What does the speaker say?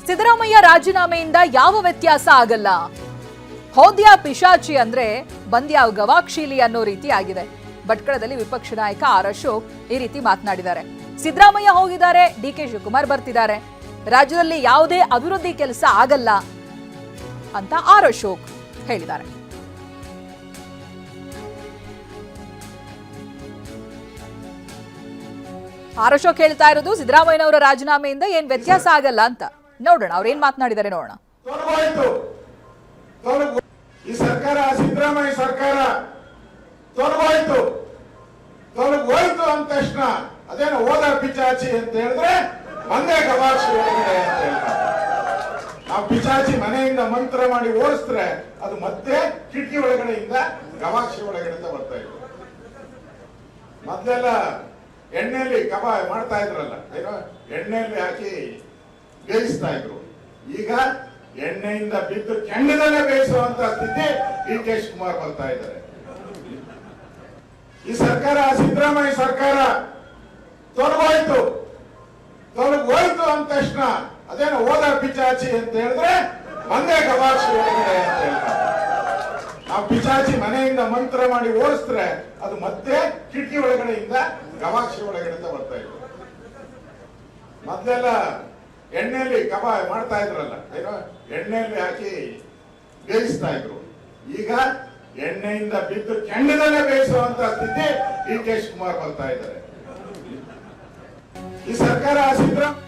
ಸಿದ್ದರಾಮಯ್ಯ ರಾಜೀನಾಮೆಯಿಂದ ಯಾವ ವ್ಯತ್ಯಾಸ ಆಗಲ್ಲ. ಹೋದ್ಯಾ ಪಿಶಾಚಿ ಅಂದ್ರೆ ಬಂದ್ಯಾವ್ ಗವಾಕ್ಷೀಲಿ ಅನ್ನೋ ರೀತಿ ಆಗಿದೆ. ಭಟ್ಕಳದಲ್ಲಿ ವಿಪಕ್ಷ ನಾಯಕ ಆರ್ ಅಶೋಕ್ ಈ ರೀತಿ ಮಾತನಾಡಿದ್ದಾರೆ. ಸಿದ್ದರಾಮಯ್ಯ ಹೋಗಿದ್ದಾರೆ, ಡಿ.ಕೆ. ಶಿವಕುಮಾರ್ ಬರ್ತಿದ್ದಾರೆ, ರಾಜ್ಯದಲ್ಲಿ ಯಾವುದೇ ಅಭಿವೃದ್ಧಿ ಕೆಲಸ ಆಗಲ್ಲ ಅಂತ ಆರ್ ಅಶೋಕ್ ಹೇಳಿದ್ದಾರೆ. ಆರ್ ಅಶೋಕ್ ಹೇಳ್ತಾ ಇರೋದು ಸಿದ್ದರಾಮಯ್ಯನವರ ರಾಜೀನಾಮೆಯಿಂದ ಏನ್ ವ್ಯತ್ಯಾಸ ಆಗಲ್ಲ ಅಂತ. ನೋಡೋಣ ಅವ್ರು ಏನ್ ಮಾತನಾಡಿದ್ದಾರೆ ನೋಡೋಣ. ಈ ಸರ್ಕಾರ ಸಿದ್ದರಾಮಯ್ಯ ಸರ್ಕಾರ ತೊಲಗೋಯ್ತು ಅಂದ ತಕ್ಷಣ ಅದೇನೋ ಹೋದ ಪಿಚಾಚಿ ಅಂತ ಹೇಳಿದ್ರೆ ಒಂದೇ ಗವಾಕ್ಷಿ ಒಳಗಡೆ ಅಂತ ಹೇಳ್ತಾರೆ. ನಾವು ಪಿಚಾಚಿ ಮನೆಯಿಂದ ಮಂತ್ರ ಮಾಡಿ ಓಡಿಸಿದ್ರೆ ಅದು ಮತ್ತೆ ಕಿಟಕಿ ಒಳಗಡೆಯಿಂದ ಗವಾಕ್ಷಿ ಒಳಗಡೆ ಬರ್ತಾ ಇತ್ತು. ಮೊದ್ಲೆಲ್ಲ ಎಣ್ಣೆಯಲ್ಲಿ ಕಬಾಬ್ ಮಾಡ್ತಾ ಇದ್ರಲ್ಲ, ಏನೋ ಎಣ್ಣೆಯಲ್ಲಿ ಹಾಕಿ ಬೇಯಿಸ್ತಾ ಇದ್ರು. ಈಗ ಎಣ್ಣೆಯಿಂದ ಬಿದ್ದು ಕೆಂಡದಲ್ಲೇ ಬೇಯಿಸುವಂತ ಸ್ಥಿತಿ ಡಿ.ಕೆ. ಶಿವಕುಮಾರ್ ಬರ್ತಾ ಇದ್ದಾರೆ. ಈ ಸರ್ಕಾರ ಸಿದ್ದರಾಮಯ್ಯ ಸರ್ಕಾರ ತೊಲಗೋಯ್ತು ಅಂದ ತಕ್ಷಣ ಅದೇನೋ ಹೋದ ಪಿಚಾಚಿ ಅಂತ ಹೇಳಿದ್ರೆ ಒಂದೇ ಗವಾಕ್ಷಿ ಒಳಗಡೆ ಅಂತ ಹೇಳ್ತಾರೆ. ನಾವು ಪಿಚಾಚಿ ಮನೆಯಿಂದ ಮಂತ್ರ ಮಾಡಿ ಓಡಿಸಿದ್ರೆ ಅದು ಮತ್ತೆ ಕಿಟಕಿ ಒಳಗಡೆಯಿಂದ ಗವಾಕ್ಷಿ ಒಳಗಡೆ ಬರ್ತಾ ಇತ್ತು. ಮೊದ್ಲೆಲ್ಲ ಎಣ್ಣೆಯಲ್ಲಿ ಕಬಾಬ್ ಮಾಡ್ತಾ ಇದ್ರಲ್ಲ, ಏನೋ ಎಣ್ಣೆಯಲ್ಲಿ ಹಾಕಿ ಬೇಯಿಸ್ತಾ ಇದ್ರು. ಈಗ ಎಣ್ಣೆಯಿಂದ ಬಿದ್ದು ಕೆಂಡದಲ್ಲೇ ಬೇಯಿಸುವಂತ ಸ್ಥಿತಿ ಡಿ.ಕೆ. ಶಿವಕುಮಾರ್ ಬರ್ತಾ ಇದ್ದಾರೆ. ಈ ಸರ್ಕಾರ ಸಿದ್ದರಾಮಯ್ಯ